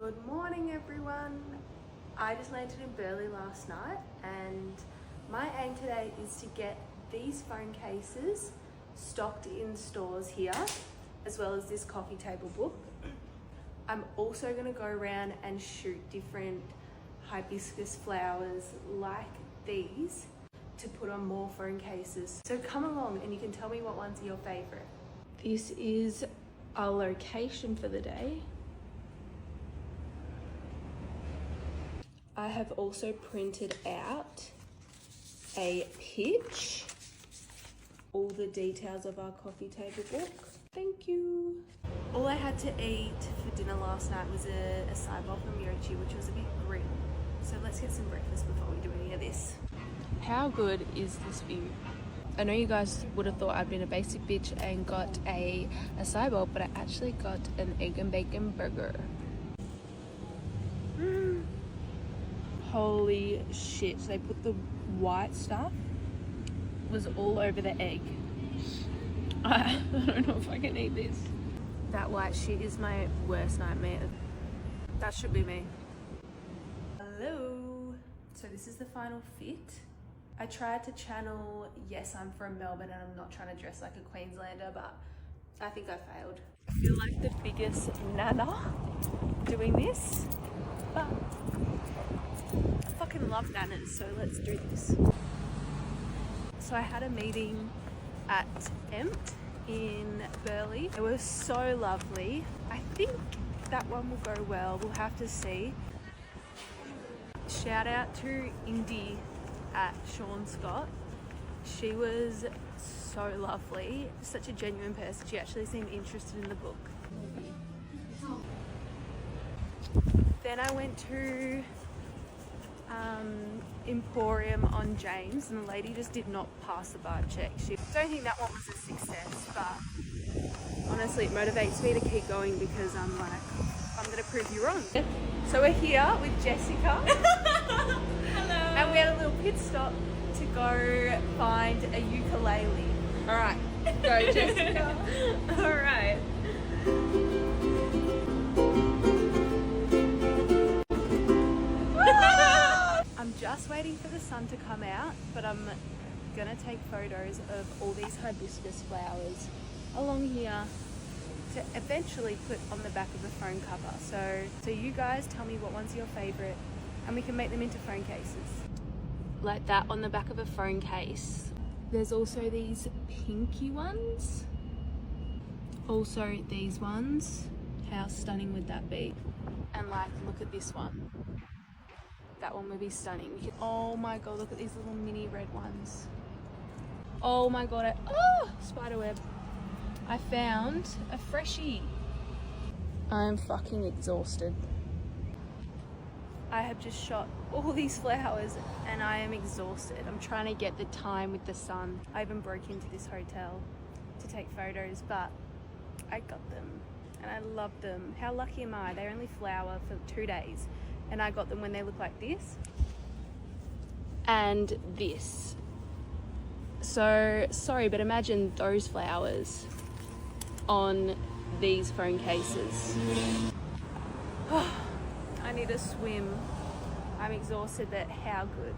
Good morning everyone. I just landed in Burleigh last night and my aim today is to get these phone cases stocked in stores here, as well as this coffee table book. I'm also going to go around and shoot different hibiscus flowers like these to put on more phone cases. So come along and you can tell me what ones are your favorite. This is our location for the day. I have also printed out a pitch, all the details of our coffee table book. Thank you. All I had to eat for dinner last night was a acai bowl from Yochi, which was a bit grim. So let's get some breakfast before we do any of this. How good is this view? I know you guys would have thought I'd been a basic bitch and got a acai bowl, but I actually got an egg and bacon burger. Holy shit, they put the white stuff, was all over the egg. I don't know if I can eat this. That white shit is my worst nightmare. That should be me. Hello. So this is the final fit. I tried to channel, yes, I'm from Melbourne and I'm not trying to dress like a Queenslander, but I think I failed. I feel like the biggest nana doing this, but I fucking love nanas, so let's do this. So I had a meeting at Empt in Burleigh. It was so lovely. I think that one will go well. We'll have to see. Shout out to Indy at Sean Scott. She was so lovely. Such a genuine person. She actually seemed interested in the book. Then I went to Emporium on James and the lady just did not pass the bar check. I don't think that one was a success, but honestly it motivates me to keep going because I'm like, I'm going to prove you wrong. So we're here with Jessica. Hello. And we had a little pit stop to go find a ukulele. Alright, go Jessica. Alright. I'm just waiting for the sun to come out, but I'm gonna take photos of all these hibiscus flowers along here to eventually put on the back of the phone cover. So you guys tell me what one's your favorite and we can make them into phone cases. Like that on the back of a phone case. There's also these pinky ones. Also these ones. How stunning would that be? And like, look at this one. That one would be stunning. Oh my god, look at these little mini red ones. Oh my god, spiderweb. I found a freshie. I'm fucking exhausted. I have just shot all these flowers and I am exhausted. I'm trying to get the time with the sun. I even broke into this hotel to take photos, but I got them and I love them. How lucky am I? They only flower for 2 days. And I got them when they look like this and this. So sorry, but imagine those flowers on these phone cases. I need a swim. I'm exhausted, but how good.